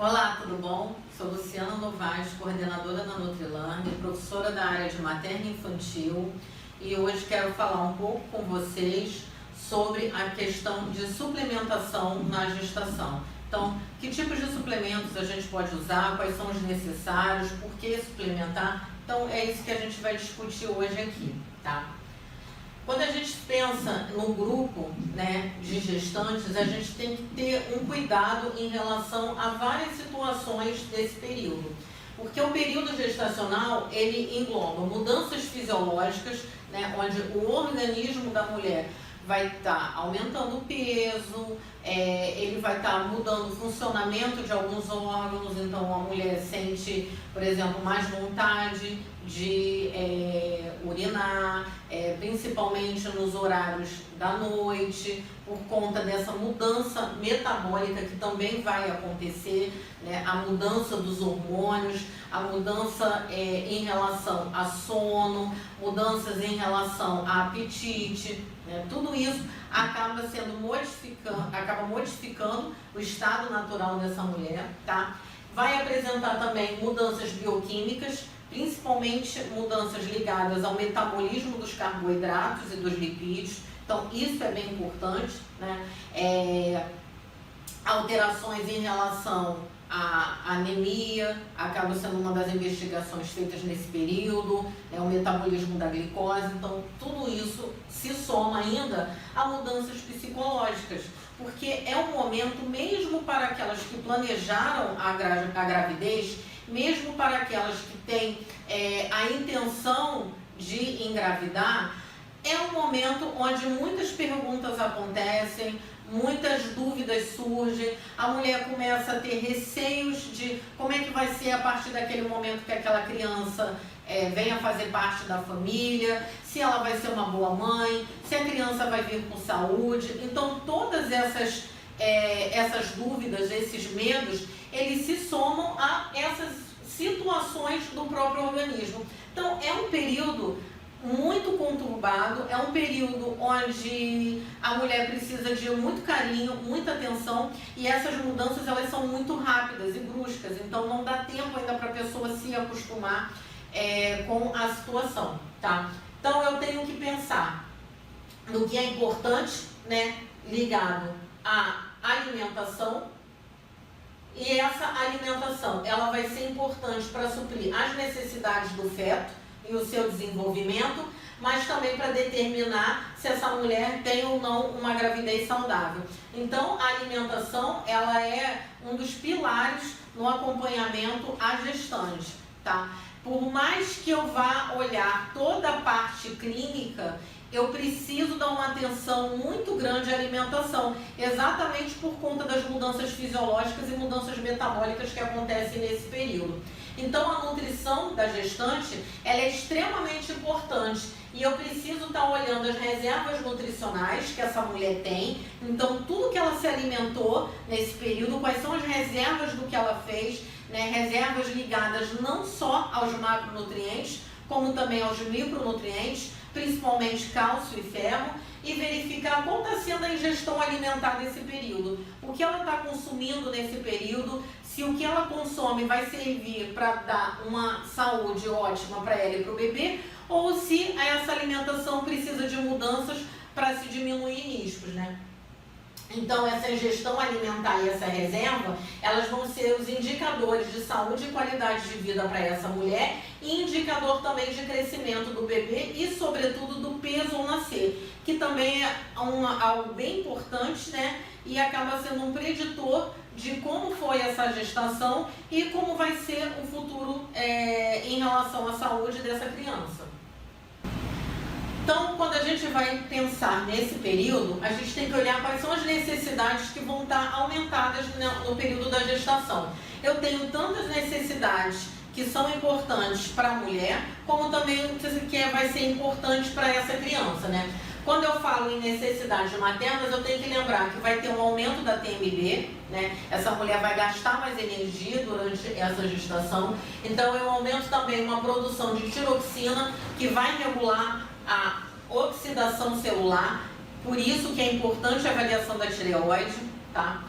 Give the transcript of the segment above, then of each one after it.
Olá, tudo bom? Sou Luciana Novaes, coordenadora da Nutrilearn, professora da área de materno e infantil, e hoje quero falar um pouco com vocês sobre a questão de suplementação na gestação. Então, que tipos de suplementos a gente pode usar, quais são os necessários, por que suplementar? Então, é isso que a gente vai discutir hoje aqui, tá? Quando a gente pensa no grupo, de gestantes, a gente tem que ter um cuidado em relação a várias situações desse período. Porque o período gestacional, ele engloba mudanças fisiológicas, onde o organismo da mulher vai estar aumentando o peso, ele vai estar mudando o funcionamento de alguns órgãos, então a mulher sente, por exemplo, mais vontade de urinar, principalmente nos horários da noite, por conta dessa mudança metabólica que também vai acontecer, a mudança dos hormônios, a mudança em relação a sono, mudanças em relação a apetite, tudo isso acaba modificando o estado natural dessa mulher, tá? Vai apresentar também mudanças bioquímicas, principalmente mudanças ligadas ao metabolismo dos carboidratos e dos lipídios, então isso é bem importante, alterações em relação à anemia, acaba sendo uma das investigações feitas nesse período, o metabolismo da glicose, então tudo isso se soma ainda a mudanças psicológicas, porque é um momento, mesmo para aquelas que planejaram a gravidez, mesmo para aquelas que têm a intenção de engravidar, é um momento onde muitas perguntas acontecem, muitas dúvidas surgem, a mulher começa a ter receios de como é que vai ser a partir daquele momento que aquela criança venha fazer parte da família, se ela vai ser uma boa mãe, se a criança vai vir com saúde. Então todas essas dúvidas, esses medos, eles se somam a essas situações do próprio organismo. Então é um período muito conturbado, é um período onde a mulher precisa de muito carinho, muita atenção, e essas mudanças elas são muito rápidas e bruscas, então não dá tempo ainda para a pessoa se acostumar com a situação, tá? Então eu tenho que pensar no que é importante, ligado à alimentação, e essa alimentação ela vai ser importante para suprir as necessidades do feto e o seu desenvolvimento, mas também para determinar se essa mulher tem ou não uma gravidez saudável. Então, a alimentação, ela é um dos pilares no acompanhamento à gestante, tá? Por mais que eu vá olhar toda a parte clínica, eu preciso dar uma atenção muito grande à alimentação, exatamente por conta das mudanças fisiológicas e mudanças metabólicas que acontecem nesse período. Então a nutrição da gestante, ela é extremamente importante e eu preciso estar olhando as reservas nutricionais que essa mulher tem, então tudo que ela se alimentou nesse período, quais são as reservas do que ela fez, reservas ligadas não só aos macronutrientes, como também aos micronutrientes, principalmente cálcio e ferro, e verificar qual está sendo a ingestão alimentar nesse período, o que ela está consumindo nesse período, se o que ela consome vai servir para dar uma saúde ótima para ela e para o bebê, ou se essa alimentação precisa de mudanças para se diminuir riscos, Então, essa ingestão alimentar e essa reserva, elas vão ser os indicadores de saúde e qualidade de vida para essa mulher e indicador também de crescimento do bebê e, sobretudo, do peso ao nascer, que também é algo bem importante, e acaba sendo um preditor de como foi essa gestação e como vai ser o futuro em relação à saúde dessa criança. Então, quando a gente vai pensar nesse período, a gente tem que olhar quais são as necessidades que vão estar aumentadas no período da gestação. Eu tenho tantas necessidades que são importantes para a mulher, como também que vai ser importante para essa criança, Quando eu falo em necessidades maternas, eu tenho que lembrar que vai ter um aumento da TMB, Essa mulher vai gastar mais energia durante essa gestação. Então, eu aumento também uma produção de tiroxina, que vai regular a oxidação celular, por isso que é importante a avaliação da tireoide, tá?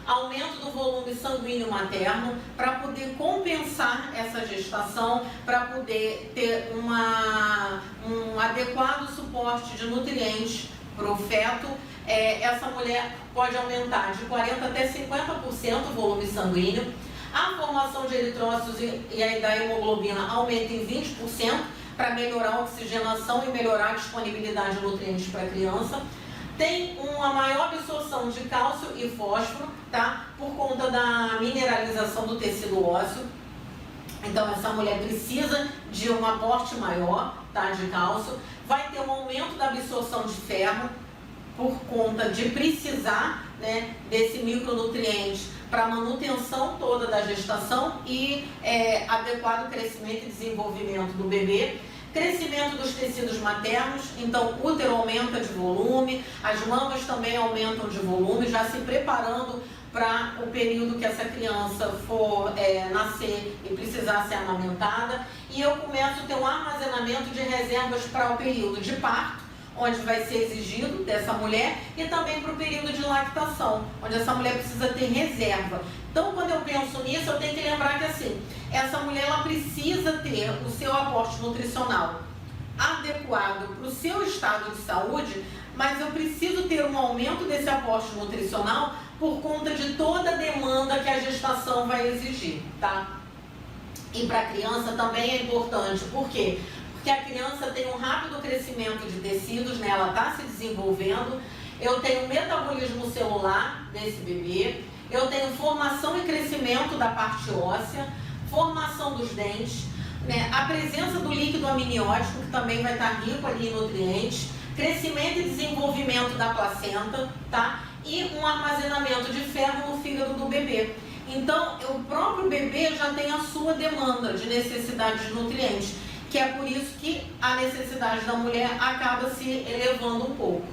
aumento do volume sanguíneo materno para poder compensar essa gestação, para poder ter um adequado suporte de nutrientes para o feto. Essa mulher pode aumentar de 40% até 50% o volume sanguíneo. A formação de eritrócitos e da hemoglobina aumenta em 20% para melhorar a oxigenação e melhorar a disponibilidade de nutrientes para a criança. Tem uma maior absorção de cálcio e fósforo, tá? Por conta da mineralização do tecido ósseo. Então, essa mulher precisa de um aporte maior, tá, de cálcio. Vai ter um aumento da absorção de ferro, por conta de precisar, né, desse micronutriente para a manutenção toda da gestação e adequado crescimento e desenvolvimento do bebê. Crescimento dos tecidos maternos, então o útero aumenta de volume, as mamas também aumentam de volume, já se preparando para o período que essa criança for nascer e precisar ser amamentada. E eu começo a ter um armazenamento de reservas para o período de parto, onde vai ser exigido dessa mulher, e também para o período de lactação, onde essa mulher precisa ter reserva. Então, quando eu penso nisso, eu tenho que lembrar que assim, essa mulher ela precisa ter o seu aporte nutricional adequado para o seu estado de saúde, mas eu preciso ter um aumento desse aporte nutricional por conta de toda a demanda que a gestação vai exigir, tá? E para a criança também é importante, por quê? Porque a criança tem um rápido crescimento de tecidos, né? Ela está se desenvolvendo, eu tenho metabolismo celular desse bebê, eu tenho formação e crescimento da parte óssea, formação dos dentes, né? A presença do líquido amniótico, que também vai estar rico ali em nutrientes, crescimento e desenvolvimento da placenta, tá? E um armazenamento de ferro no fígado do bebê. Então, o próprio bebê já tem a sua demanda de necessidade de nutrientes, que é por isso que a necessidade da mulher acaba se elevando um pouco,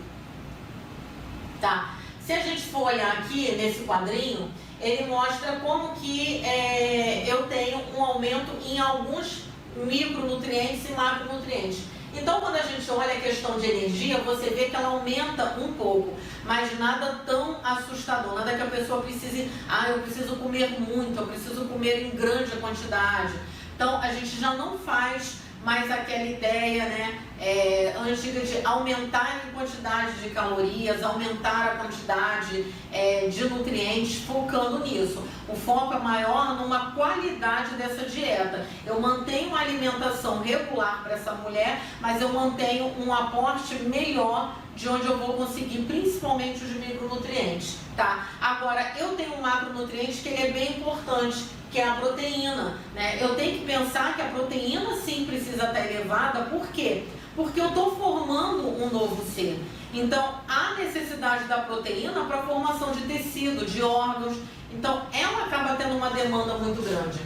tá? Se a gente for olhar aqui nesse quadrinho, ele mostra como que eu tenho um aumento em alguns micronutrientes e macronutrientes. Então, quando a gente olha a questão de energia, você vê que ela aumenta um pouco, mas nada tão assustador, nada que a pessoa precise, eu preciso comer muito, eu preciso comer em grande quantidade. Então, a gente já não faz mais aquela ideia, né, antiga de aumentar em quantidade de calorias, aumentar a quantidade de nutrientes, focando nisso. O foco é maior numa qualidade dessa dieta. Eu mantenho uma alimentação regular para essa mulher, mas eu mantenho um aporte melhor de onde eu vou conseguir principalmente os micronutrientes, tá? Agora, eu tenho um macronutriente que ele é bem importante, que é a proteína, né? Eu tenho que pensar que a proteína sim precisa estar elevada, por quê? Porque eu estou formando um novo ser. Então, há necessidade da proteína para a formação de tecido, de órgãos. Então, ela acaba tendo uma demanda muito grande,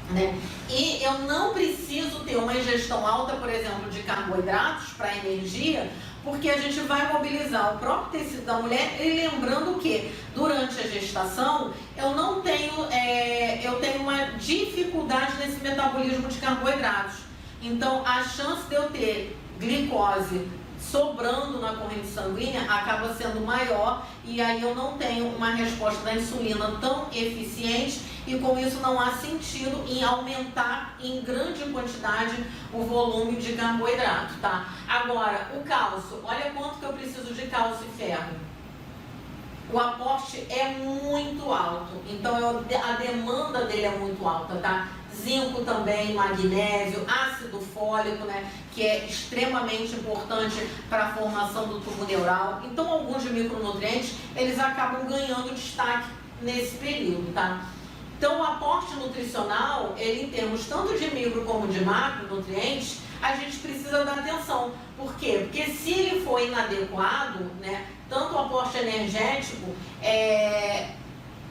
né? E eu não preciso ter uma ingestão alta, por exemplo, de carboidratos para energia, porque a gente vai mobilizar o próprio tecido da mulher, e lembrando que durante a gestação eu tenho uma dificuldade nesse metabolismo de carboidratos. Então a chance de eu ter glicose sobrando na corrente sanguínea acaba sendo maior, e aí eu não tenho uma resposta da insulina tão eficiente, e com isso não há sentido em aumentar em grande quantidade o volume de carboidrato, tá? Agora, o cálcio, olha quanto que eu preciso de cálcio e ferro. O aporte é muito alto, então a demanda dele é muito alta, tá? Zinco também, magnésio, ácido fólico, né, que é extremamente importante para a formação do tubo neural. Então, alguns micronutrientes, eles acabam ganhando destaque nesse período, tá? Então, o aporte nutricional, ele em termos tanto de micro como de macronutrientes, a gente precisa dar atenção. Por quê? Porque se ele for inadequado, né, tanto o aporte energético,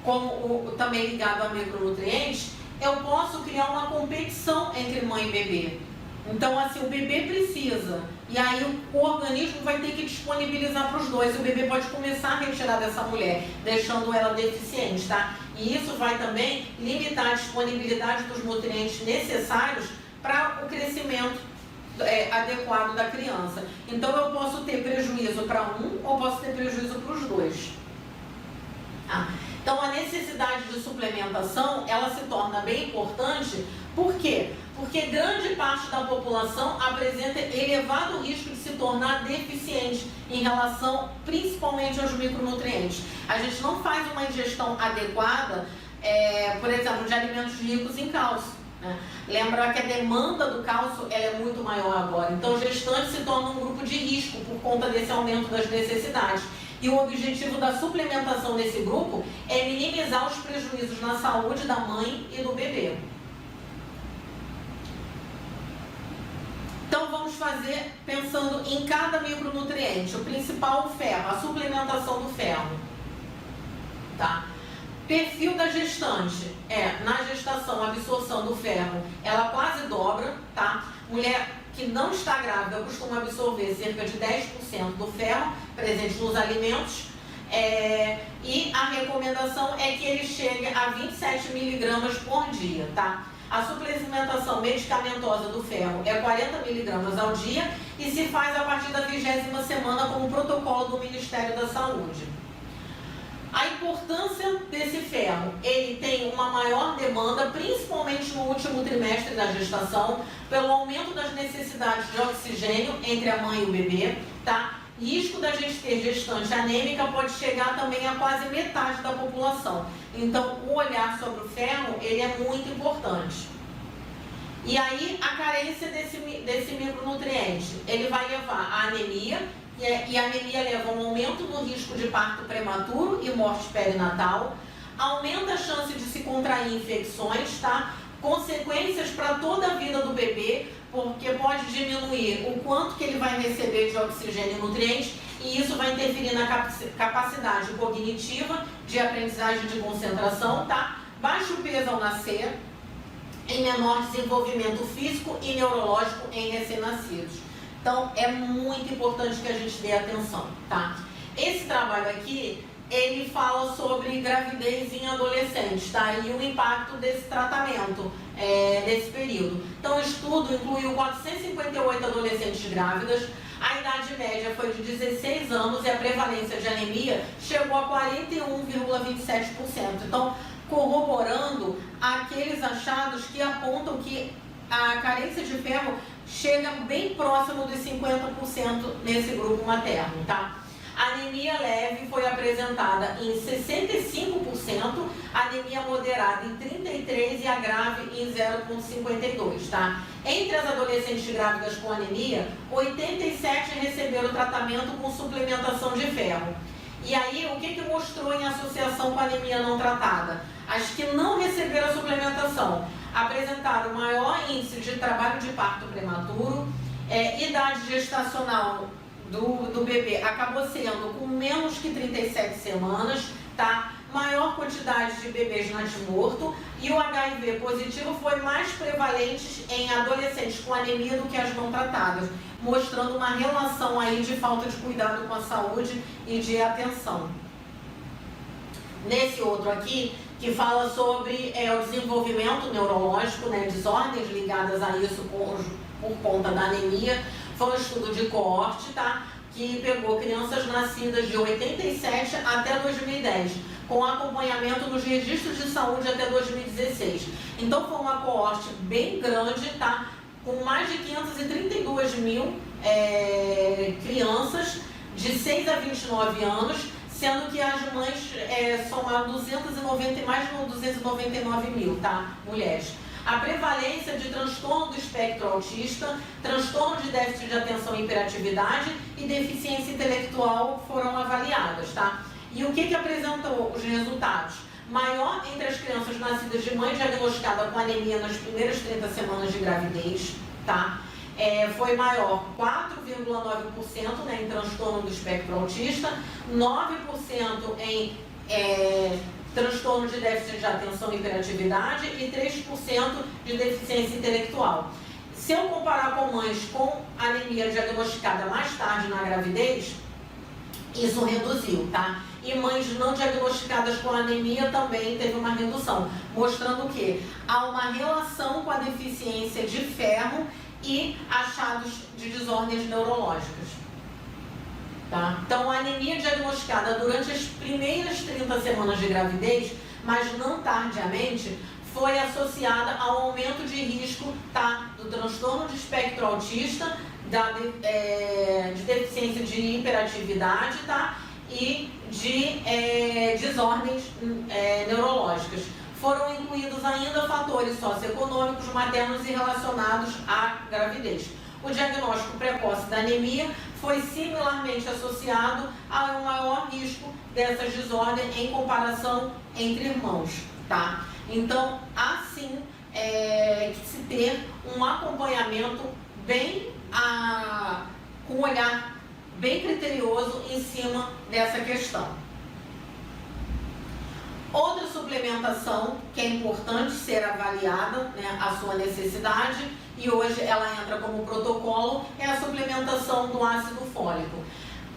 como também ligado a micronutrientes, eu posso criar uma competição entre mãe e bebê. Então, assim, o bebê precisa, e aí o organismo vai ter que disponibilizar para os dois. O bebê pode começar a retirar dessa mulher, deixando ela deficiente, tá? E isso vai também limitar a disponibilidade dos nutrientes necessários para o crescimento adequado da criança. Então, eu posso ter prejuízo para um ou posso ter prejuízo para os dois. Então, a necessidade de suplementação, ela se torna bem importante. Por quê? Porque grande parte da população apresenta elevado risco de se tornar deficiente em relação, principalmente, aos micronutrientes. A gente não faz uma ingestão adequada, por exemplo, de alimentos ricos em cálcio, né? Lembra que a demanda do cálcio ela é muito maior agora. Então, gestantes se tornam um grupo de risco por conta desse aumento das necessidades. E o objetivo da suplementação nesse grupo é minimizar os prejuízos na saúde da mãe e do bebê. Então, vamos fazer pensando em cada micronutriente. O principal, o ferro, a suplementação do ferro. Tá? Perfil da gestante. Na gestação, a absorção do ferro, ela quase dobra, tá? Mulher que não está grávida costuma absorver cerca de 10% do ferro presente nos alimentos, e a recomendação é que ele chegue a 27 miligramas por dia, tá? A suplementação medicamentosa do ferro é 40 miligramas ao dia e se faz a partir da 20ª semana como protocolo do Ministério da Saúde. A importância desse ferro, ele tem uma maior demanda, principalmente no último trimestre da gestação, pelo aumento das necessidades de oxigênio entre a mãe e o bebê, tá? Risco da gente ter gestante anêmica pode chegar também a quase metade da população. Então, o olhar sobre o ferro, ele é muito importante. E aí, a carência desse micronutriente, ele vai levar à anemia, e a anemia leva a um aumento no risco de parto prematuro e morte perinatal, aumenta a chance de se contrair infecções, tá? Consequências para toda a vida do bebê, porque pode diminuir o quanto que ele vai receber de oxigênio e nutrientes, e isso vai interferir na capacidade cognitiva de aprendizagem de concentração, tá? Baixo peso ao nascer, em menor desenvolvimento físico e neurológico em recém-nascidos. Então, é muito importante que a gente dê atenção, tá? Esse trabalho aqui, ele fala sobre gravidez em adolescentes, tá? E o impacto desse tratamento nesse período. Então, o estudo incluiu 458 adolescentes grávidas, a idade média foi de 16 anos e a prevalência de anemia chegou a 41,27%. Então, corroborando aqueles achados que apontam que a carência de ferro chega bem próximo dos 50% nesse grupo materno, tá? A anemia leve foi apresentada em 65%, a anemia moderada em 33% e a grave em 0,52%, tá? Entre as adolescentes grávidas com anemia, 87 receberam tratamento com suplementação de ferro. E aí, o que mostrou em associação com a anemia não tratada? As que não receberam a suplementação apresentaram maior índice de trabalho de parto prematuro, idade gestacional do bebê acabou sendo com menos que 37 semanas, tá? Maior quantidade de bebês natimorto e o HIV positivo foi mais prevalente em adolescentes com anemia do que as não tratadas, mostrando uma relação aí de falta de cuidado com a saúde e de atenção. Nesse outro aqui, que fala sobre o desenvolvimento neurológico, né, desordens ligadas a isso por conta da anemia, foi um estudo de coorte, tá? Que pegou crianças nascidas de 87 até 2010, com acompanhamento nos registros de saúde até 2016. Então, foi uma coorte bem grande, tá? Com mais de 532 mil crianças de 6 a 29 anos, sendo que as mães somaram mais de 299 mil, tá? Mulheres. A prevalência de transtorno do espectro autista, transtorno de déficit de atenção e hiperatividade e deficiência intelectual foram avaliadas, tá? E o que apresentou os resultados? Maior entre as crianças nascidas de mãe diagnosticada com anemia nas primeiras 30 semanas de gravidez, tá? Foi maior 4,9%, né, em transtorno do espectro autista, 9% em transtorno de déficit de atenção e hiperatividade e 3% de deficiência intelectual. Se eu comparar com mães com anemia diagnosticada mais tarde na gravidez, isso reduziu, tá? E mães não diagnosticadas com anemia também teve uma redução, mostrando que há uma relação com a deficiência de ferro e achados de desordens neurológicas. Tá? Então, a anemia diagnosticada durante as primeiras 30 semanas de gravidez, mas não tardiamente, foi associada ao aumento de risco, tá, do transtorno de espectro autista, de deficiência de hiperatividade, tá, e de desordens neurológicas. Foram incluídos ainda fatores socioeconômicos, maternos e relacionados à gravidez. O diagnóstico precoce da anemia foi similarmente associado a um maior risco dessas desordens em comparação entre irmãos, tá? Então, assim, que se ter um acompanhamento bem, com um olhar bem criterioso em cima dessa questão. Outra suplementação que é importante ser avaliada, né, a sua necessidade, e hoje ela entra como protocolo, é a suplementação do ácido fólico.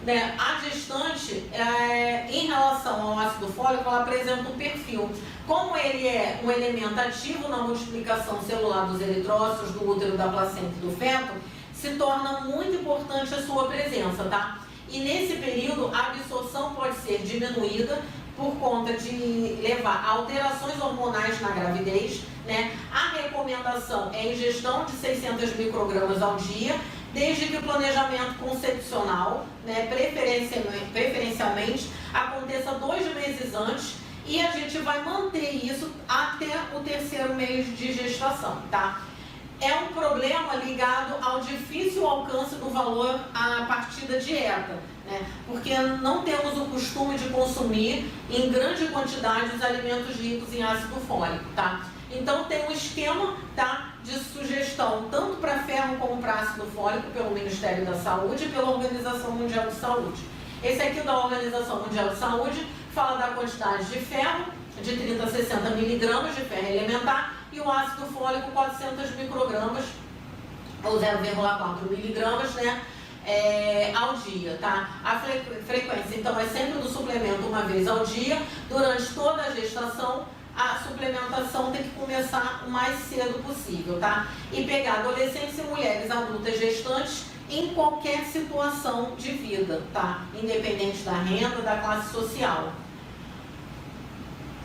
Né, a gestante, em relação ao ácido fólico, ela apresenta um perfil. Como ele é um elemento ativo na multiplicação celular dos eritrócitos, do útero, da placenta e do feto, se torna muito importante a sua presença, tá? E nesse período, a absorção pode ser diminuída por conta de levar a alterações hormonais na gravidez, né? A recomendação é a ingestão de 600 microgramas ao dia, desde que o planejamento concepcional, né, preferencialmente, aconteça 2 meses antes, e a gente vai manter isso até o 3º mês de gestação, tá? É um problema ligado ao difícil alcance do valor a partir da dieta, né? Porque não temos o costume de consumir em grande quantidade os alimentos ricos em ácido fólico, tá? Então tem um esquema, tá, de sugestão tanto para ferro como para ácido fólico pelo Ministério da Saúde e pela Organização Mundial de Saúde. Esse aqui da Organização Mundial de Saúde fala da quantidade de ferro, de 30 a 60 miligramas de ferro elementar, e o ácido fólico 400 microgramas, ou 0,4 miligramas, né, ao dia, tá? A frequência, então, é sempre do suplemento uma vez ao dia. Durante toda a gestação, a suplementação tem que começar o mais cedo possível, tá? E pegar adolescentes e mulheres adultas gestantes em qualquer situação de vida, tá? Independente da renda, da classe social.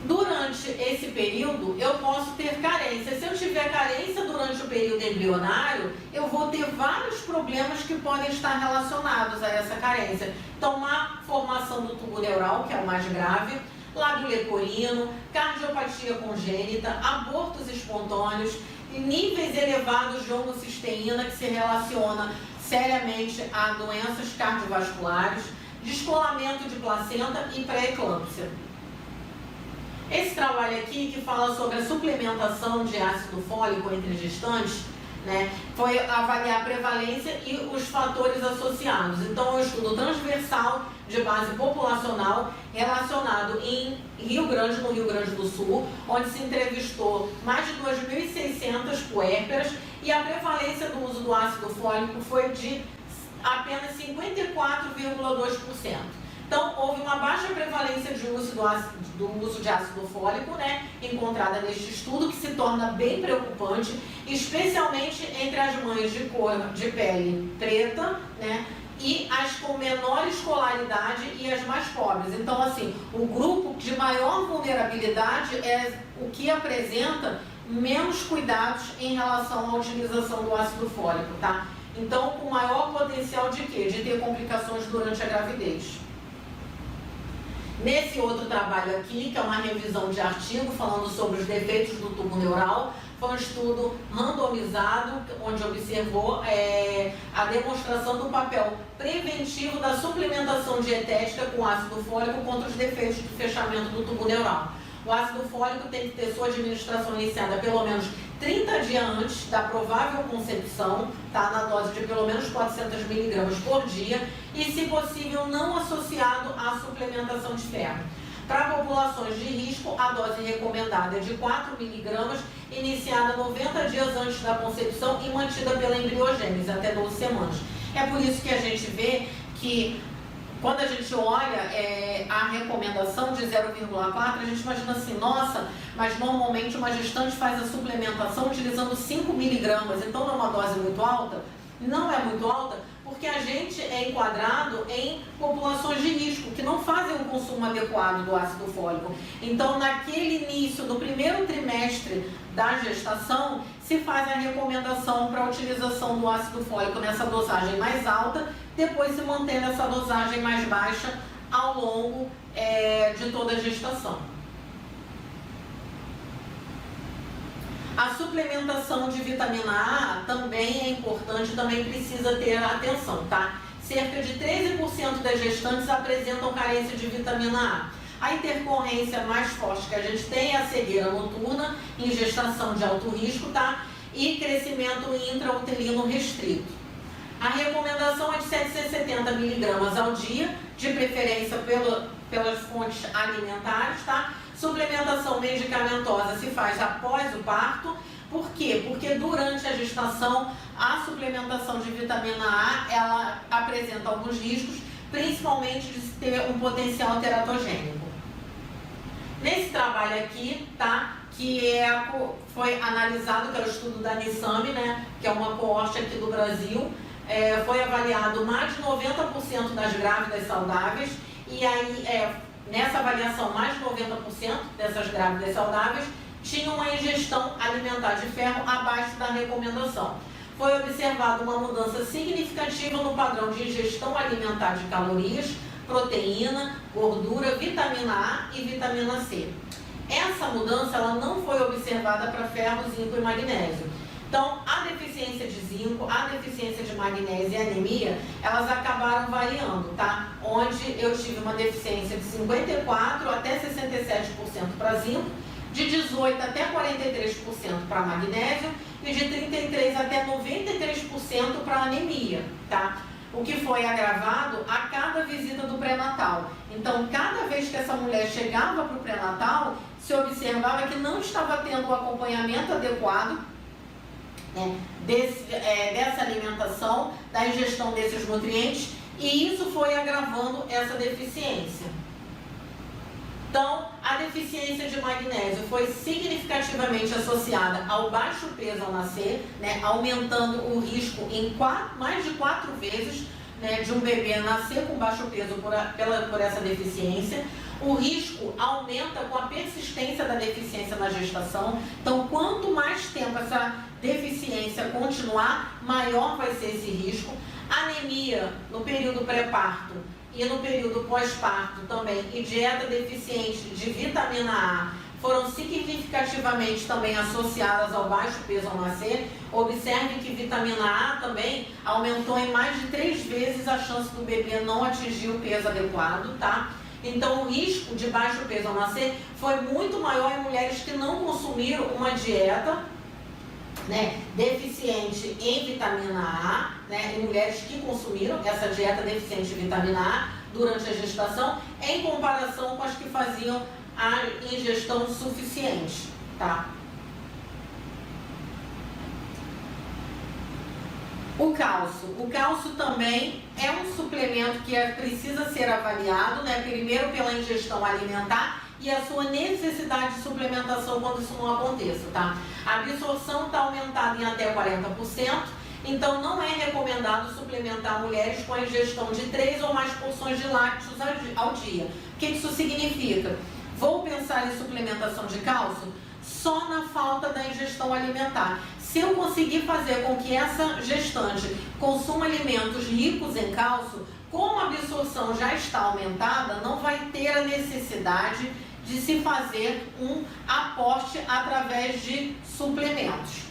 Durante esse período, eu posso ter carência. Se eu tiver carência durante o período embrionário, eu vou ter vários problemas que podem estar relacionados a essa carência. Então, má formação do tubo neural, que é o mais grave, lábio leporino, cardiopatia congênita, abortos espontâneos, níveis elevados de homocisteína, que se relaciona seriamente a doenças cardiovasculares, descolamento de placenta e pré-eclâmpsia. Esse trabalho aqui, que fala sobre a suplementação de ácido fólico entre gestantes, né, foi avaliar a prevalência e os fatores associados. Então, é um estudo transversal de base populacional relacionado em Rio Grande, no Rio Grande do Sul, onde se entrevistou mais de 2.600 puérperas, e a prevalência do uso do ácido fólico foi de apenas 54,2%. Então, houve uma baixa prevalência de uso do uso de ácido fólico, né, encontrada neste estudo, que se torna bem preocupante, especialmente entre as mães de cor de pele preta, né, e as com menor escolaridade e as mais pobres. Então, assim, o grupo de maior vulnerabilidade é o que apresenta menos cuidados em relação à utilização do ácido fólico, tá? Então, com maior potencial de quê? De ter complicações durante a gravidez. Nesse outro trabalho aqui, que é uma revisão de artigo falando sobre os defeitos do tubo neural, foi um estudo randomizado, onde observou a demonstração do papel preventivo da suplementação dietética com ácido fólico contra os defeitos de fechamento do tubo neural. O ácido fólico tem que ter sua administração iniciada pelo menos 30 dias antes da provável concepção, tá? Na dose de pelo menos 400 miligramas por dia, e, se possível, não associado à suplementação de ferro. Para populações de risco, a dose recomendada é de 4 miligramas, iniciada 90 dias antes da concepção e mantida pela embriogênese, até 12 semanas. É por isso que a gente vê que, quando a gente olha a recomendação de 0,4, a gente imagina assim, nossa, mas normalmente uma gestante faz a suplementação utilizando 5 miligramas, então não é uma dose muito alta? Não é muito alta, Porque a gente é enquadrado em populações de risco, que não fazem o consumo adequado do ácido fólico. Então, naquele início, no primeiro trimestre da gestação, se faz a recomendação para a utilização do ácido fólico nessa dosagem mais alta, depois se mantém nessa dosagem mais baixa ao longo de toda a gestação. A suplementação de vitamina A também é importante, também precisa ter atenção, tá? Cerca de 13% das gestantes apresentam carência de vitamina A. A intercorrência mais forte que a gente tem é a cegueira noturna em gestação de alto risco, tá? E crescimento intrauterino restrito. A recomendação é de 770 miligramas ao dia, de preferência pelas fontes alimentares, tá? Suplementação medicamentosa se faz após o parto. Por quê? Porque durante a gestação, a suplementação de vitamina A, ela apresenta alguns riscos, principalmente de ter um potencial teratogênico. Nesse trabalho aqui, tá? Que foi analisado, que é o estudo da NISAME, né? Que é uma coorte aqui do Brasil. Foi avaliado mais de 90% das grávidas saudáveis, e aí, nessa avaliação, mais de 90% dessas grávidas saudáveis tinham uma ingestão alimentar de ferro abaixo da recomendação. Foi observada uma mudança significativa no padrão de ingestão alimentar de calorias, proteína, gordura, vitamina A e vitamina C. Essa mudança ela não foi observada para ferro, zinco e magnésio. Então, a deficiência de zinco, a deficiência de magnésio e anemia, elas acabaram variando, tá? Onde eu tive uma deficiência de 54% até 67% para zinco, de 18% até 43% para magnésio e de 33% até 93% para anemia, tá? O que foi agravado a cada visita do pré-natal. Então, cada vez que essa mulher chegava para o pré-natal, se observava que não estava tendo o acompanhamento adequado, dessa alimentação, da ingestão desses nutrientes, e isso foi agravando essa deficiência. Então, a deficiência de magnésio foi significativamente associada ao baixo peso ao nascer, né, aumentando o risco em mais de 4 vezes, né, de um bebê nascer com baixo peso por essa deficiência. O risco aumenta com a persistência da deficiência na gestação. Então, quanto mais tempo essa deficiência continuar, maior vai ser esse risco. Anemia no período pré-parto e no período pós-parto também, e dieta deficiente de vitamina A foram significativamente também associadas ao baixo peso ao nascer. Observe que vitamina A também aumentou em mais de 3 vezes a chance do bebê não atingir o peso adequado, tá? Então, o risco de baixo peso ao nascer foi muito maior em mulheres que não consumiram uma dieta, né, deficiente em vitamina A, né, em mulheres que consumiram essa dieta deficiente em vitamina A durante a gestação, em comparação com as que faziam a ingestão suficiente, tá? O cálcio também é um suplemento que precisa ser avaliado, né? Primeiro pela ingestão alimentar e a sua necessidade de suplementação quando isso não aconteça, tá? A absorção está aumentada em até 40%, então não é recomendado suplementar mulheres com a ingestão de 3 ou mais porções de lácteos ao dia. O que isso significa? Vou pensar em suplementação de cálcio só na falta da ingestão alimentar. Se eu conseguir fazer com que essa gestante consuma alimentos ricos em cálcio, como a absorção já está aumentada, não vai ter a necessidade de se fazer um aporte através de suplementos.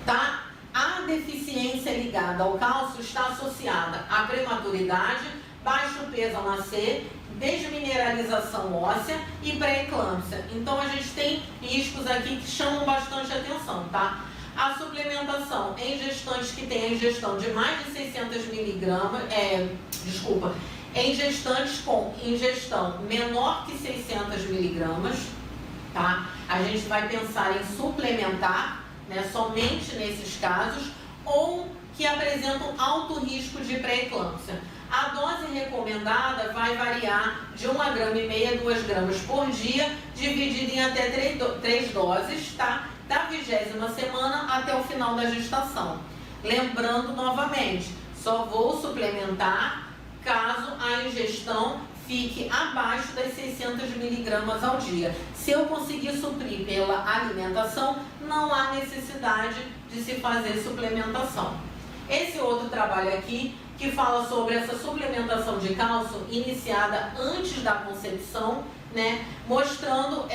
Tá? A deficiência ligada ao cálcio está associada à prematuridade, baixo peso ao nascer, desmineralização óssea e pré-eclâmpsia. Então, a gente tem riscos aqui que chamam bastante atenção, tá? A suplementação em gestantes que têm a ingestão de mais de 600 miligramas, em gestantes com ingestão menor que 600 miligramas, tá? A gente vai pensar em suplementar, né, somente nesses casos, ou que apresentam alto risco de pré-eclâmpsia. A dose recomendada vai variar de 1,5 gramas a 2 gramas por dia, dividida em até 3 doses, tá? Da 20ª semana até o final da gestação. Lembrando novamente, só vou suplementar caso a ingestão fique abaixo das 600 miligramas ao dia. Se eu conseguir suprir pela alimentação, não há necessidade de se fazer suplementação. Esse outro trabalho aqui, que fala sobre essa suplementação de cálcio iniciada antes da concepção, né, mostrando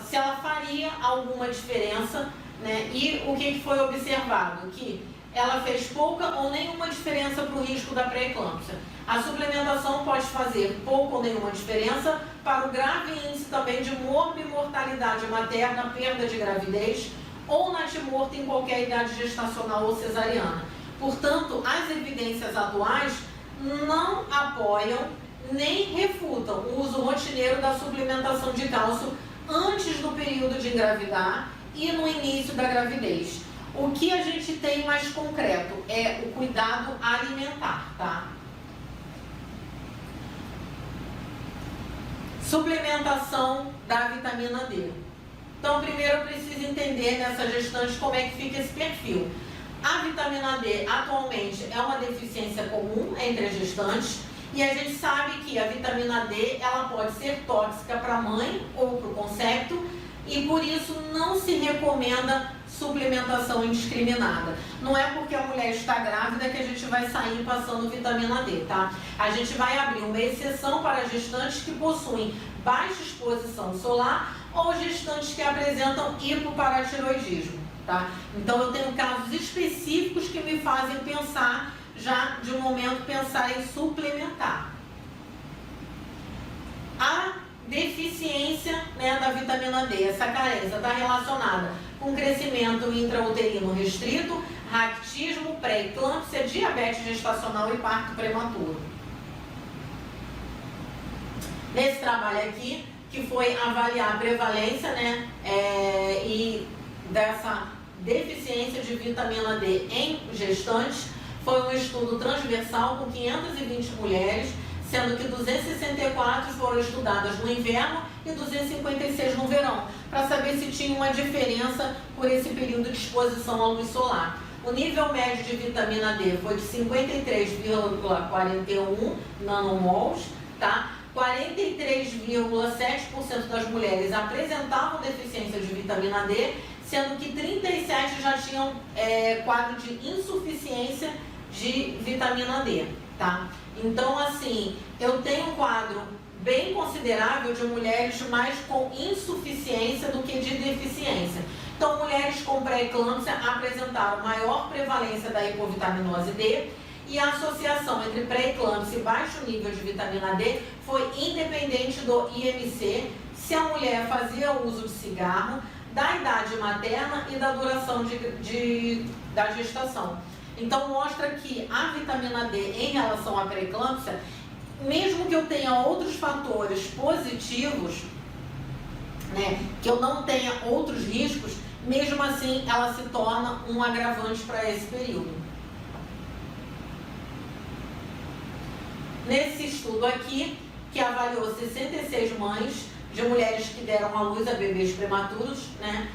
se ela faria alguma diferença, né, e o que foi observado? Que ela fez pouca ou nenhuma diferença para o risco da pré-eclâmpsia. A suplementação pode fazer pouca ou nenhuma diferença para o grave índice também de morbimortalidade materna, perda de gravidez ou natimorto em qualquer idade gestacional ou cesariana. Portanto, as evidências atuais não apoiam nem refutam o uso rotineiro da suplementação de cálcio antes do período de engravidar e no início da gravidez. O que a gente tem mais concreto é o cuidado alimentar, tá? Suplementação da vitamina D. Então, primeiro eu preciso entender nessa gestante como é que fica esse perfil. A vitamina D atualmente é uma deficiência comum entre as gestantes e a gente sabe que a vitamina D ela pode ser tóxica para a mãe ou para o concepto e por isso não se recomenda suplementação indiscriminada. Não é porque a mulher está grávida que a gente vai sair passando vitamina D, tá? A gente vai abrir uma exceção para gestantes que possuem baixa exposição solar ou gestantes que apresentam hipoparatiroidismo, tá? Então eu tenho casos específicos que me fazem pensar, já de um momento pensar em suplementar. A deficiência, né, da vitamina D, essa carência está relacionada com crescimento intrauterino restrito, raquitismo, pré-eclâmpsia, diabetes gestacional e parto prematuro. Nesse trabalho aqui, que foi avaliar a prevalência, né, e dessa deficiência de vitamina D em gestantes, foi um estudo transversal com 520 mulheres, sendo que 264 foram estudadas no inverno e 256 no verão, para saber se tinha uma diferença por esse período de exposição à luz solar. O nível médio de vitamina D foi de 53,41 nanomols, tá? 43,7% das mulheres apresentavam deficiência de vitamina D, sendo que 37 já tinham quadro de insuficiência de vitamina D, tá? Então, assim, eu tenho um quadro bem considerável de mulheres mais com insuficiência do que de deficiência. Então, mulheres com pré-eclâmpsia apresentaram maior prevalência da hipovitaminose D e a associação entre pré-eclâmpsia e baixo nível de vitamina D foi independente do IMC, se a mulher fazia uso de cigarro, da idade materna e da duração da gestação. Então, mostra que a vitamina D em relação à pré-eclâmpsia, mesmo que eu tenha outros fatores positivos, né, que eu não tenha outros riscos, mesmo assim ela se torna um agravante para esse período. Nesse estudo aqui, que avaliou 66 mães de mulheres que deram à luz a bebês prematuros, né,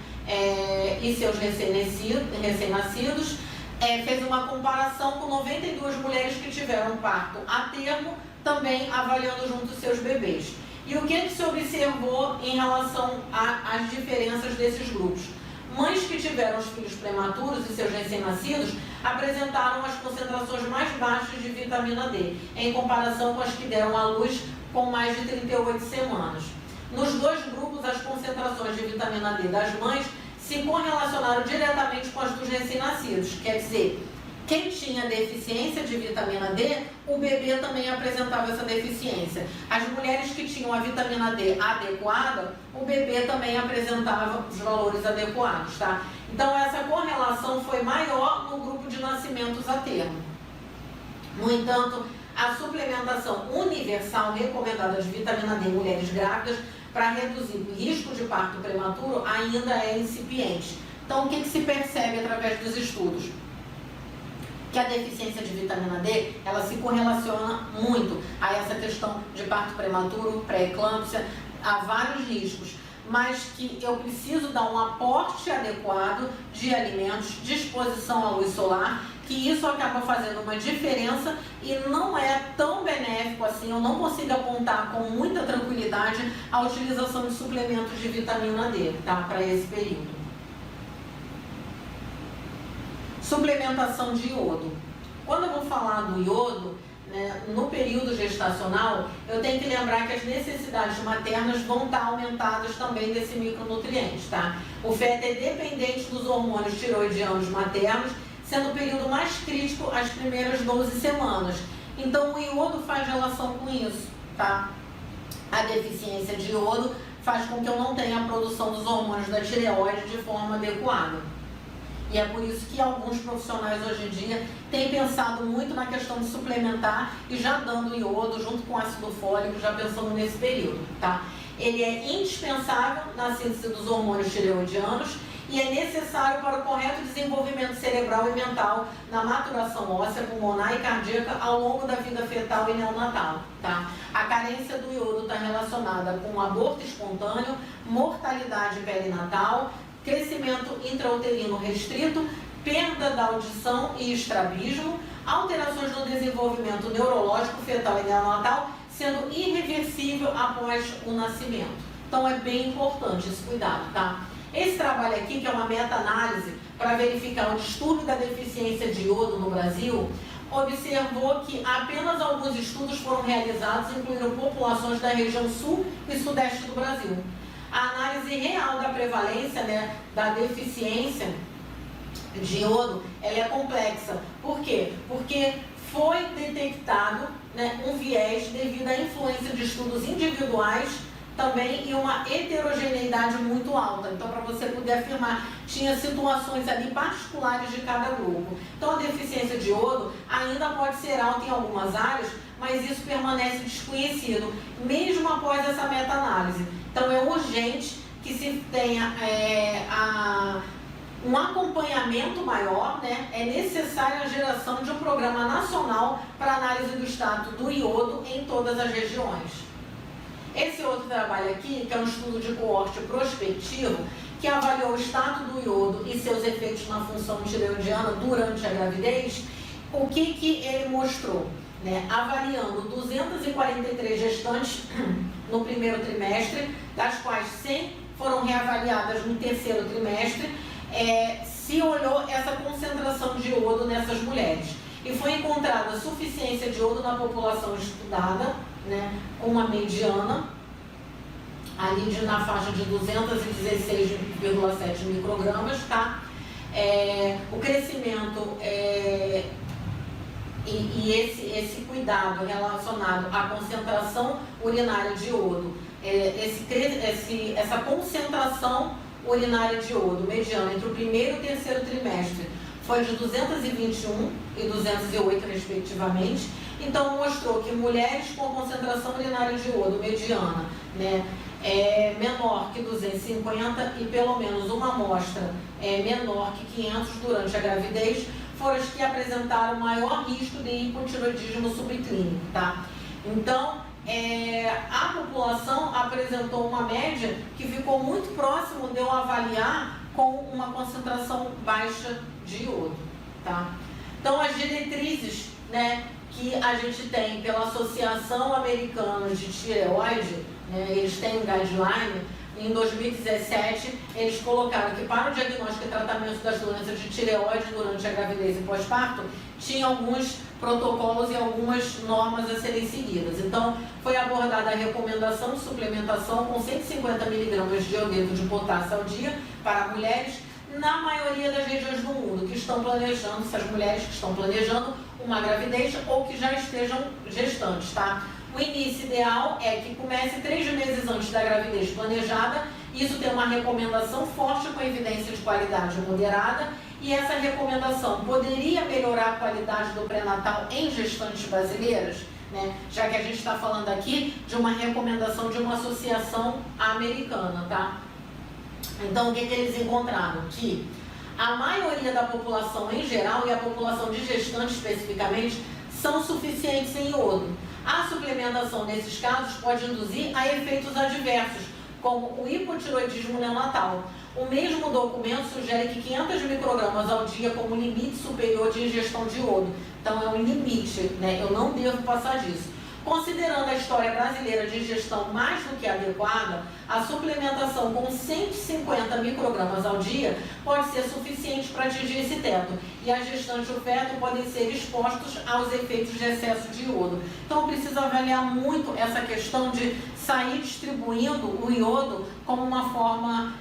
e seus recém-nascidos, fez uma comparação com 92 mulheres que tiveram parto a termo, também avaliando junto os seus bebês. E o que se observou em relação às diferenças desses grupos? Mães que tiveram os filhos prematuros e seus recém-nascidos apresentaram as concentrações mais baixas de vitamina D, em comparação com as que deram à luz com mais de 38 semanas. Nos dois grupos, as concentrações de vitamina D das mães se correlacionaram diretamente com as dos recém-nascidos. Quer dizer, quem tinha deficiência de vitamina D, o bebê também apresentava essa deficiência. As mulheres que tinham a vitamina D adequada, o bebê também apresentava os valores adequados, tá? Então, essa correlação foi maior no grupo de nascimentos a termo. No entanto, a suplementação universal recomendada de vitamina D em mulheres grávidas para reduzir o risco de parto prematuro ainda é incipiente. Então, o que se percebe através dos estudos? Que a deficiência de vitamina D, ela se correlaciona muito a essa questão de parto prematuro, pré-eclâmpsia, há vários riscos, mas que eu preciso dar um aporte adequado de alimentos, de exposição à luz solar, que isso acaba fazendo uma diferença e não é tão benéfico assim, eu não consigo apontar com muita tranquilidade a utilização de suplementos de vitamina D, tá? Para esse período. Suplementação de iodo. Quando eu vou falar do iodo, né, no período gestacional, eu tenho que lembrar que as necessidades maternas vão estar aumentadas também desse micronutriente, tá? O feto é dependente dos hormônios tiroidianos maternos, sendo o período mais crítico as primeiras 12 semanas. Então, o iodo faz relação com isso, tá? A deficiência de iodo faz com que eu não tenha a produção dos hormônios da tireoide de forma adequada. E é por isso que alguns profissionais hoje em dia têm pensado muito na questão de suplementar e já dando iodo junto com ácido fólico, já pensando nesse período, tá? Ele é indispensável na síntese dos hormônios tireoidianos e é necessário para o correto desenvolvimento cerebral e mental na maturação óssea, pulmonar e cardíaca ao longo da vida fetal e neonatal, tá? A carência do iodo está relacionada com aborto espontâneo, mortalidade perinatal, crescimento intrauterino restrito, perda da audição e estrabismo, alterações no desenvolvimento neurológico fetal e neonatal, sendo irreversível após o nascimento. Então é bem importante esse cuidado, tá? Esse trabalho aqui, que é uma meta-análise para verificar o distúrbio da deficiência de iodo no Brasil, observou que apenas alguns estudos foram realizados, incluindo populações da região sul e sudeste do Brasil. A análise real da prevalência, né, da deficiência de iodo, ela é complexa. Por quê? Porque foi detectado, né, um viés devido à influência de estudos individuais também e uma heterogeneidade muito alta. Então, para você poder afirmar, tinha situações ali particulares de cada grupo. Então, a deficiência de iodo ainda pode ser alta em algumas áreas, mas isso permanece desconhecido, mesmo após essa meta-análise. Então, é urgente que se tenha um acompanhamento maior, né? É necessária a geração de um programa nacional para análise do status do iodo em todas as regiões. Esse outro trabalho aqui, que é um estudo de coorte prospectivo, que avaliou o status do iodo e seus efeitos na função tireoidiana durante a gravidez, o que ele mostrou? Né? Avaliando 243 gestantes no primeiro trimestre, das quais 100 foram reavaliadas no terceiro trimestre, se olhou essa concentração de iodo nessas mulheres. E foi encontrada suficiência de iodo na população estudada, né, com uma mediana ali na faixa de 216,7 microgramas, tá? O crescimento e esse cuidado relacionado à concentração urinária de iodo, essa concentração urinária de iodo mediana entre o primeiro e o terceiro trimestre foi de 221 e 208 respectivamente. Então mostrou que mulheres com concentração urinária de iodo mediana, né, menor que 250 e pelo menos uma amostra menor que 500 durante a gravidez foram as que apresentaram maior risco de hipotiroidismo subclínico, tá? Então, a população apresentou uma média que ficou muito próximo de eu avaliar com uma concentração baixa de iodo, tá? Então, as diretrizes, né, que a gente tem pela Associação Americana de Tireoide, né, eles têm um guideline. Em 2017, eles colocaram que para o diagnóstico e tratamento das doenças de tireoide durante a gravidez e pós-parto, tinha alguns protocolos e algumas normas a serem seguidas. Então, foi abordada a recomendação de suplementação com 150 mg de iodeto de potássio ao dia para mulheres, na maioria das regiões do mundo que estão planejando, essas mulheres que estão planejando uma gravidez ou que já estejam gestantes, tá? O início ideal é que comece 3 meses antes da gravidez planejada. Isso tem uma recomendação forte com evidência de qualidade moderada e essa recomendação poderia melhorar a qualidade do pré-natal em gestantes brasileiras, né? Já que a gente está falando aqui de uma recomendação de uma associação americana, tá? Então, o que eles encontraram? Que a maioria da população em geral e a população de gestantes especificamente são suficientes em iodo. A suplementação nesses casos pode induzir a efeitos adversos, como o hipotiroidismo neonatal. O mesmo documento sugere que 500 microgramas ao dia como limite superior de ingestão de iodo. Então é um limite, né? Eu não devo passar disso. Considerando a história brasileira de ingestão mais do que adequada, a suplementação com 150 microgramas ao dia pode ser suficiente para atingir esse teto. E as gestantes do feto podem ser expostos aos efeitos de excesso de iodo. Então precisa avaliar muito essa questão de sair distribuindo o iodo como uma forma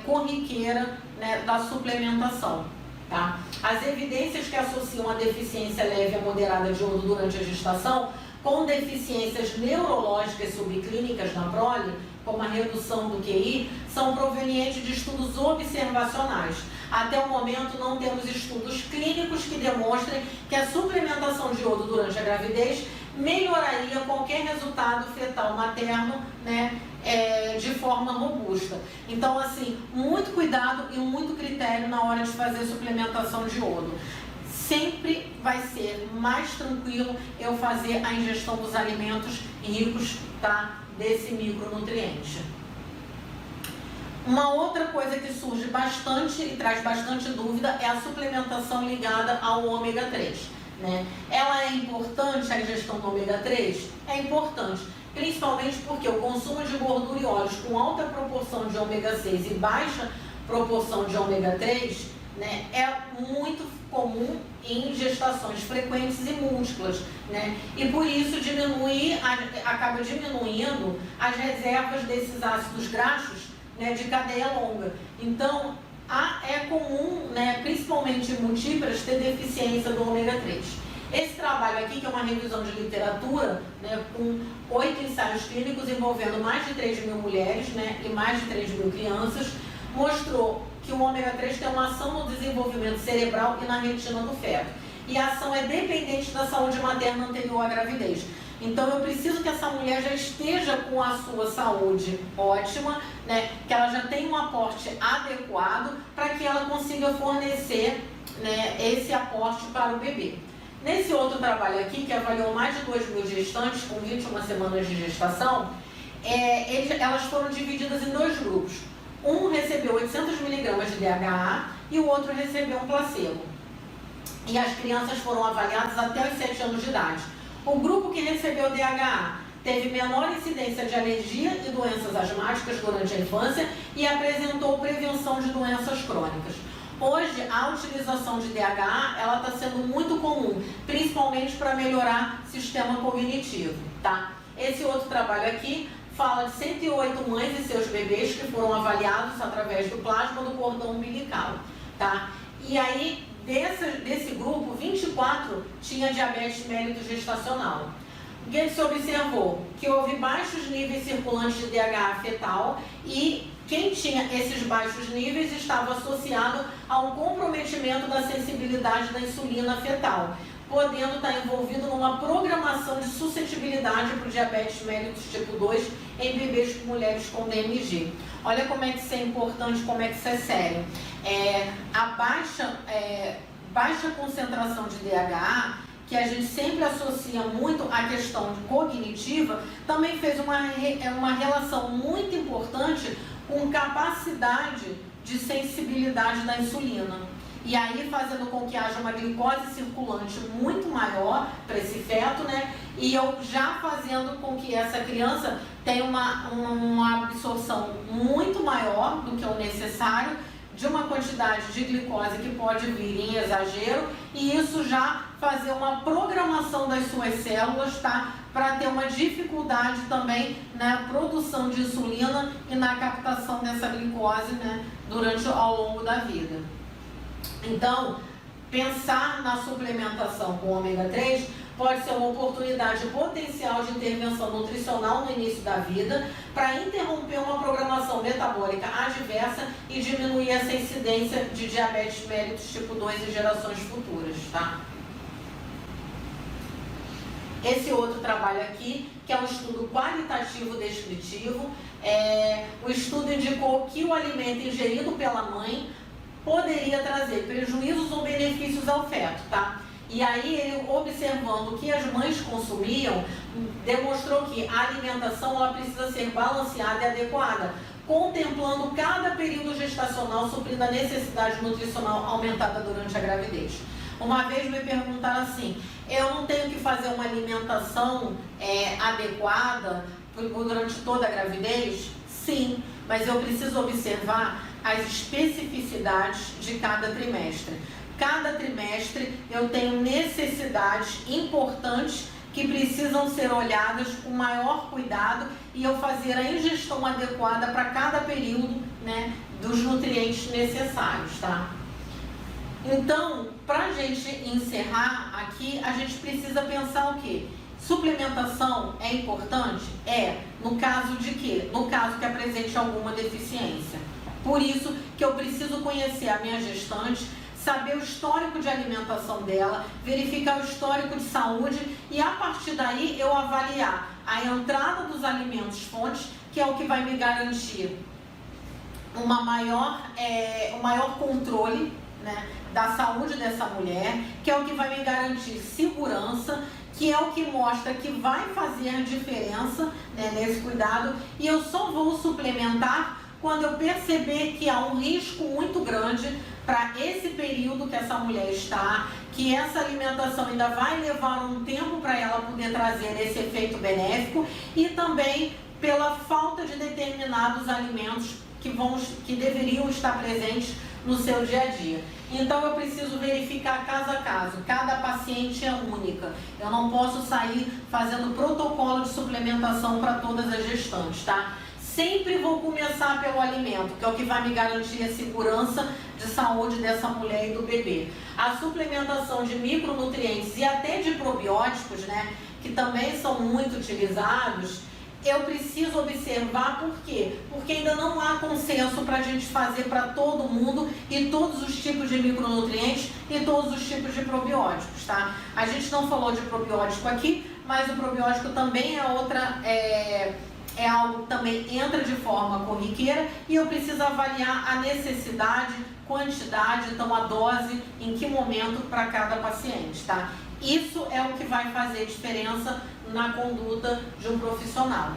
corriqueira, né, da suplementação. Tá? As evidências que associam a deficiência leve a moderada de iodo durante a gestação com deficiências neurológicas subclínicas na prole, como a redução do QI, são provenientes de estudos observacionais. Até o momento não temos estudos clínicos que demonstrem que a suplementação de iodo durante a gravidez melhoraria qualquer resultado fetal materno, né, de forma robusta. Então, assim, muito cuidado e muito critério na hora de fazer suplementação de iodo. Sempre vai ser mais tranquilo eu fazer a ingestão dos alimentos ricos, tá, desse micronutriente. Uma outra coisa que surge bastante e traz bastante dúvida é a suplementação ligada ao ômega 3. Né? Ela é importante, a ingestão do ômega 3? É importante, principalmente porque o consumo de gordura e óleos com alta proporção de ômega 6 e baixa proporção de ômega 3, né, é muito comum em gestações frequentes e múltiplas, né? E por isso acaba diminuindo as reservas desses ácidos graxos, né, de cadeia longa. Então, é comum, né, principalmente em múltiplas, ter deficiência do ômega 3. Esse trabalho aqui, que é uma revisão de literatura, né, com 8 ensaios clínicos envolvendo mais de 3 mil mulheres, né, e mais de 3 mil crianças, mostrou que o ômega 3 tem uma ação no desenvolvimento cerebral e na retina do feto. E a ação é dependente da saúde materna anterior à gravidez. Então eu preciso que essa mulher já esteja com a sua saúde ótima, né, que ela já tenha um aporte adequado para que ela consiga fornecer, né, esse aporte para o bebê. Nesse outro trabalho aqui, que avaliou mais de 2 mil gestantes com 21 semanas de gestação, elas foram divididas em 2 grupos. Um recebeu 800 miligramas de DHA e o outro recebeu um placebo. E as crianças foram avaliadas até os 7 anos de idade. O grupo que recebeu DHA teve menor incidência de alergia e doenças asmáticas durante a infância e apresentou prevenção de doenças crônicas. Hoje, a utilização de DHA está sendo muito comum, principalmente para melhorar o sistema cognitivo. Tá? Esse outro trabalho aqui fala de 108 mães e seus bebês que foram avaliados através do plasma do cordão umbilical. Tá? E aí, desse grupo, 24 tinha diabetes mellitus gestacional. O que se observou? Que houve baixos níveis circulantes de DHA fetal e quem tinha esses baixos níveis estava associado a um comprometimento da sensibilidade da insulina fetal, podendo estar envolvido numa programação de suscetibilidade para o diabetes mellitus tipo 2 em bebês com mulheres com DMG. Olha como é que isso é importante, como é que isso é sério. A baixa concentração de DHA, que a gente sempre associa muito à questão cognitiva, também fez uma relação muito importante com capacidade de sensibilidade da insulina. E aí fazendo com que haja uma glicose circulante muito maior para esse feto, né? E eu já fazendo com que essa criança tenha uma absorção muito maior do que o necessário de uma quantidade de glicose que pode vir em exagero, e isso já fazer uma programação das suas células, tá? Para ter uma dificuldade também na produção de insulina e na captação dessa glicose, né, ao longo da vida. Então, pensar na suplementação com ômega 3 pode ser uma oportunidade potencial de intervenção nutricional no início da vida para interromper uma programação metabólica adversa e diminuir essa incidência de diabetes mellitus tipo 2 em gerações futuras, tá? Esse outro trabalho aqui, que é um estudo qualitativo descritivo, o estudo indicou que o alimento ingerido pela mãe poderia trazer prejuízos ou benefícios ao feto, tá? E aí ele, observando o que as mães consumiam, demonstrou que a alimentação ela precisa ser balanceada e adequada, contemplando cada período gestacional, suprindo a necessidade nutricional aumentada durante a gravidez. Uma vez me perguntaram assim, eu não tenho que fazer uma alimentação adequada durante toda a gravidez? Sim, mas eu preciso observar as especificidades de cada trimestre. Cada trimestre eu tenho necessidades importantes que precisam ser olhadas com maior cuidado e eu fazer a ingestão adequada para cada período, né, dos nutrientes necessários, tá? Então, para a gente encerrar aqui, a gente precisa pensar o quê? Suplementação é importante? É. No caso de quê? No caso que apresente alguma deficiência. Por isso que eu preciso conhecer a minha gestante, saber o histórico de alimentação dela, verificar o histórico de saúde e a partir daí eu avaliar a entrada dos alimentos fontes, que é o que vai me garantir um maior controle, né, da saúde dessa mulher, que é o que vai me garantir segurança, que é o que mostra que vai fazer a diferença, né, nesse cuidado, e eu só vou suplementar quando eu perceber que há um risco muito grande para esse período que essa mulher está, que essa alimentação ainda vai levar um tempo para ela poder trazer esse efeito benéfico e também pela falta de determinados alimentos que deveriam estar presentes no seu dia a dia. Então eu preciso verificar caso a caso, cada paciente é única. Eu não posso sair fazendo protocolo de suplementação para todas as gestantes, tá? Sempre vou começar pelo alimento, que é o que vai me garantir a segurança de saúde dessa mulher e do bebê. A suplementação de micronutrientes e até de probióticos, né, que também são muito utilizados, eu preciso observar por quê? Porque ainda não há consenso para a gente fazer para todo mundo e todos os tipos de micronutrientes e todos os tipos de probióticos, tá? A gente não falou de probiótico aqui, mas o probiótico também é algo que também entra de forma corriqueira e eu preciso avaliar a necessidade, quantidade, então a dose, em que momento para cada paciente, tá? Isso é o que vai fazer diferença na conduta de um profissional.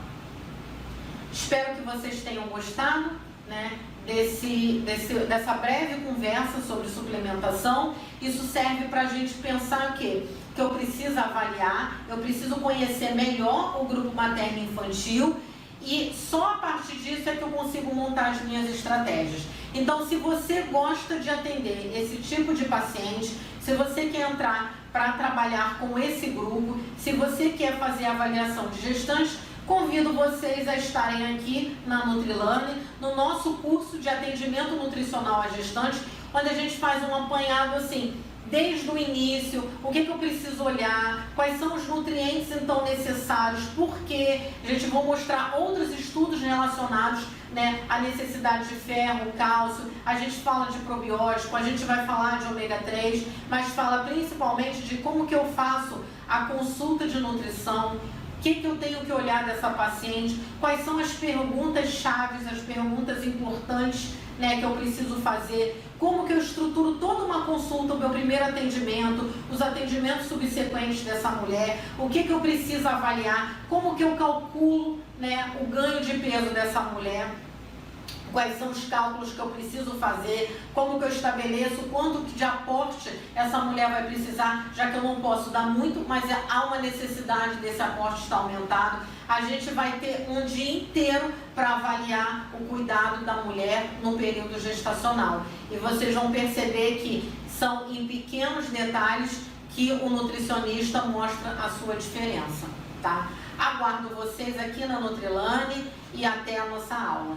Espero que vocês tenham gostado, né, dessa breve conversa sobre suplementação. Isso serve para a gente pensar que eu preciso avaliar, eu preciso conhecer melhor o grupo materno-infantil e só a partir disso é que eu consigo montar as minhas estratégias. Então, se você gosta de atender esse tipo de paciente, se você quer entrar para trabalhar com esse grupo, se você quer fazer avaliação de gestantes, convido vocês a estarem aqui na Nutrilane, no nosso curso de atendimento nutricional à gestante, onde a gente faz um apanhado assim, desde o início, o que eu preciso olhar, quais são os nutrientes então necessários, por quê, a gente vai mostrar outros estudos relacionados, né, à necessidade de ferro, cálcio, a gente fala de probiótico, a gente vai falar de ômega 3, mas fala principalmente de como que eu faço a consulta de nutrição, o que eu tenho que olhar dessa paciente, quais são as perguntas chaves, as perguntas importantes, né, que eu preciso fazer, como que eu estruturo toda uma consulta, o meu primeiro atendimento, os atendimentos subsequentes dessa mulher, o que eu preciso avaliar, como que eu calculo, né, o ganho de peso dessa mulher, quais são os cálculos que eu preciso fazer, como que eu estabeleço, quanto de aporte essa mulher vai precisar, já que eu não posso dar muito, mas há uma necessidade desse aporte estar aumentado. A gente vai ter um dia inteiro para avaliar o cuidado da mulher no período gestacional. E vocês vão perceber que são em pequenos detalhes que o nutricionista mostra a sua diferença, tá? Aguardo vocês aqui na Nutrilane e até a nossa aula.